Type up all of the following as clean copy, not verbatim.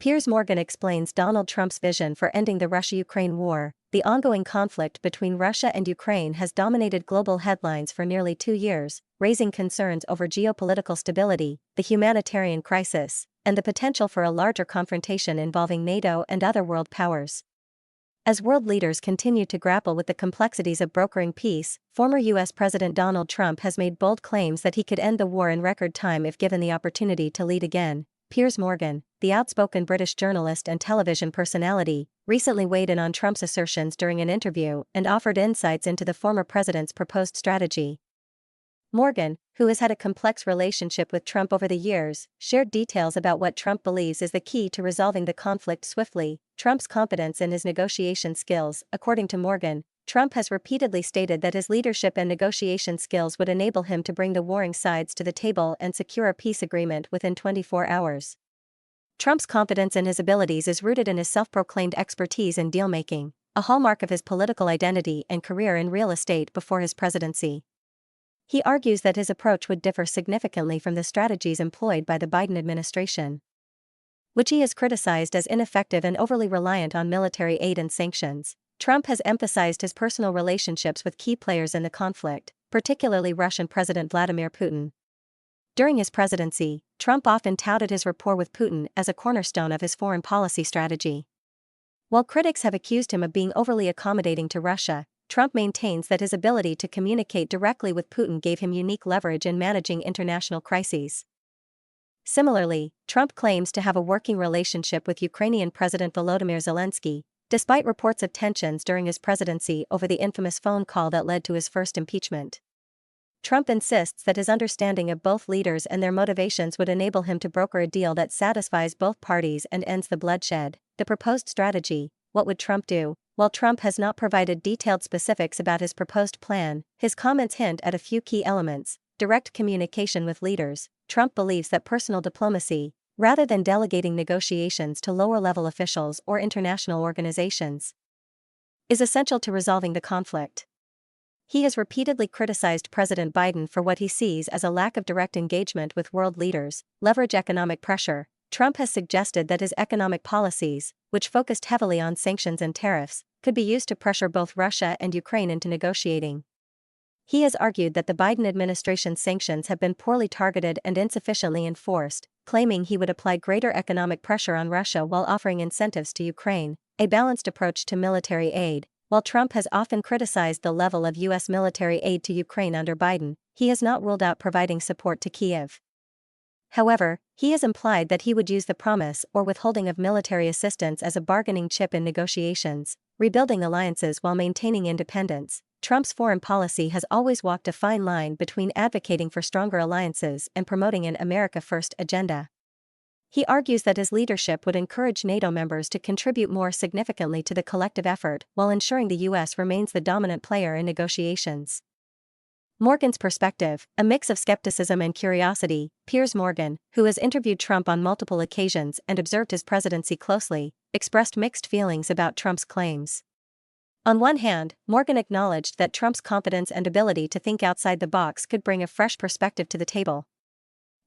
Piers Morgan explains Donald Trump's vision for ending the Russia-Ukraine war. The ongoing conflict between Russia and Ukraine has dominated global headlines for nearly 2 years, raising concerns over geopolitical stability, the humanitarian crisis, and the potential for a larger confrontation involving NATO and other world powers. As world leaders continue to grapple with the complexities of brokering peace, former U.S. President Donald Trump has made bold claims that he could end the war in record time if given the opportunity to lead again. Piers Morgan, the outspoken British journalist and television personality, recently weighed in on Trump's assertions during an interview and offered insights into the former president's proposed strategy. Morgan, who has had a complex relationship with Trump over the years, shared details about what Trump believes is the key to resolving the conflict swiftly: Trump's confidence in his negotiation skills. According to Morgan, Trump has repeatedly stated that his leadership and negotiation skills would enable him to bring the warring sides to the table and secure a peace agreement within 24 hours. Trump's confidence in his abilities is rooted in his self-proclaimed expertise in deal-making, a hallmark of his political identity and career in real estate before his presidency. He argues that his approach would differ significantly from the strategies employed by the Biden administration, which he has criticized as ineffective and overly reliant on military aid and sanctions. Trump has emphasized his personal relationships with key players in the conflict, particularly Russian President Vladimir Putin. During his presidency, Trump often touted his rapport with Putin as a cornerstone of his foreign policy strategy. While critics have accused him of being overly accommodating to Russia, Trump maintains that his ability to communicate directly with Putin gave him unique leverage in managing international crises. Similarly, Trump claims to have a working relationship with Ukrainian President Volodymyr Zelensky, despite reports of tensions during his presidency over the infamous phone call that led to his first impeachment. Trump insists that his understanding of both leaders and their motivations would enable him to broker a deal that satisfies both parties and ends the bloodshed. The proposed strategy, what would Trump do? While Trump has not provided detailed specifics about his proposed plan, his comments hint at a few key elements: direct communication with leaders. Trump believes that personal diplomacy, rather than delegating negotiations to lower-level officials or international organizations, is essential to resolving the conflict. He has repeatedly criticized President Biden for what he sees as a lack of direct engagement with world leaders. Leverage economic pressure. Trump has suggested that his economic policies, which focused heavily on sanctions and tariffs, could be used to pressure both Russia and Ukraine into negotiating. He has argued that the Biden administration's sanctions have been poorly targeted and insufficiently enforced, claiming he would apply greater economic pressure on Russia while offering incentives to Ukraine, a balanced approach to military aid. While Trump has often criticized the level of U.S. military aid to Ukraine under Biden, he has not ruled out providing support to Kyiv. However, he has implied that he would use the promise or withholding of military assistance as a bargaining chip in negotiations, rebuilding alliances while maintaining independence. Trump's foreign policy has always walked a fine line between advocating for stronger alliances and promoting an America First agenda. He argues that his leadership would encourage NATO members to contribute more significantly to the collective effort while ensuring the U.S. remains the dominant player in negotiations. Morgan's perspective, a mix of skepticism and curiosity. Piers Morgan, who has interviewed Trump on multiple occasions and observed his presidency closely, expressed mixed feelings about Trump's claims. On one hand, Morgan acknowledged that Trump's confidence and ability to think outside the box could bring a fresh perspective to the table.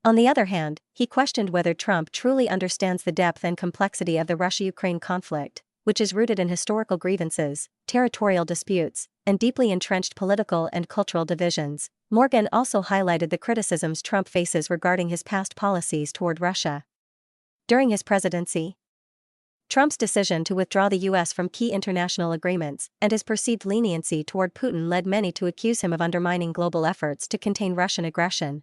On the other hand, he questioned whether Trump truly understands the depth and complexity of the Russia-Ukraine conflict, which is rooted in historical grievances, territorial disputes, and deeply entrenched political and cultural divisions. Morgan also highlighted the criticisms Trump faces regarding his past policies toward Russia. During his presidency, Trump's decision to withdraw the U.S. from key international agreements and his perceived leniency toward Putin led many to accuse him of undermining global efforts to contain Russian aggression.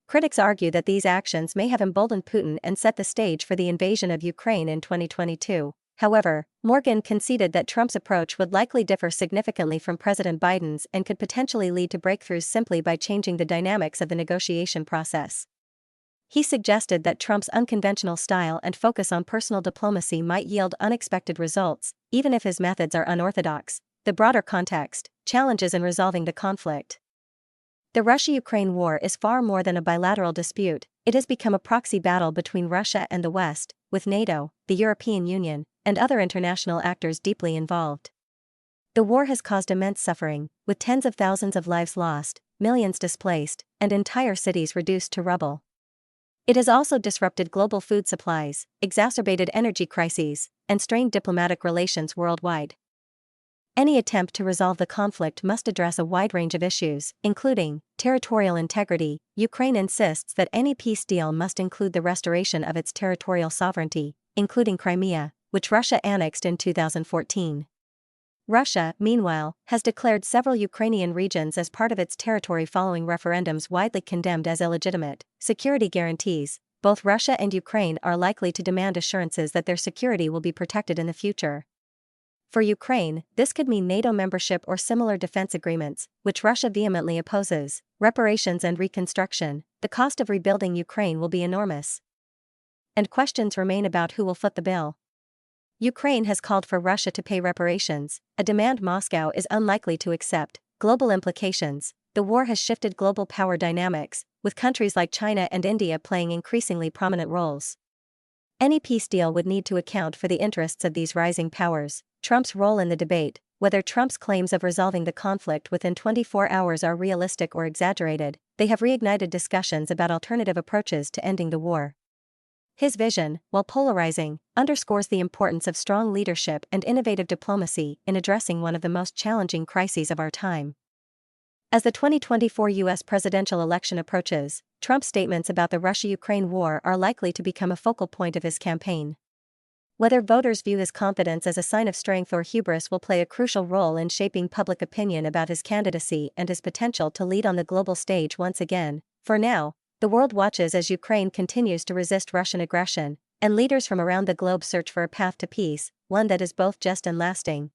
Critics argue that these actions may have emboldened Putin and set the stage for the invasion of Ukraine in 2022. However, Morgan conceded that Trump's approach would likely differ significantly from President Biden's and could potentially lead to breakthroughs simply by changing the dynamics of the negotiation process. He suggested that Trump's unconventional style and focus on personal diplomacy might yield unexpected results, even if his methods are unorthodox. The broader context: challenges in resolving the conflict. The Russia-Ukraine war is far more than a bilateral dispute. It has become a proxy battle between Russia and the West, with NATO, the European Union, and other international actors deeply involved. The war has caused immense suffering, with tens of thousands of lives lost, millions displaced, and entire cities reduced to rubble. It has also disrupted global food supplies, exacerbated energy crises, and strained diplomatic relations worldwide. Any attempt to resolve the conflict must address a wide range of issues, including territorial integrity. Ukraine insists that any peace deal must include the restoration of its territorial sovereignty, including Crimea, which Russia annexed in 2014. Russia, meanwhile, has declared several Ukrainian regions as part of its territory following referendums widely condemned as illegitimate. Security guarantees. Both Russia and Ukraine are likely to demand assurances that their security will be protected in the future. For Ukraine, this could mean NATO membership or similar defense agreements, which Russia vehemently opposes. Reparations and reconstruction. The cost of rebuilding Ukraine will be enormous. And questions remain about who will foot the bill. Ukraine has called for Russia to pay reparations, a demand Moscow is unlikely to accept. Global implications. The war has shifted global power dynamics, with countries like China and India playing increasingly prominent roles. Any peace deal would need to account for the interests of these rising powers. Trump's role in the debate. Whether Trump's claims of resolving the conflict within 24 hours are realistic or exaggerated, they have reignited discussions about alternative approaches to ending the war. His vision, while polarizing, underscores the importance of strong leadership and innovative diplomacy in addressing one of the most challenging crises of our time. As the 2024 U.S. presidential election approaches, Trump's statements about the Russia-Ukraine war are likely to become a focal point of his campaign. Whether voters view his confidence as a sign of strength or hubris will play a crucial role in shaping public opinion about his candidacy and his potential to lead on the global stage once again. For now, the world watches as Ukraine continues to resist Russian aggression, and leaders from around the globe search for a path to peace, one that is both just and lasting.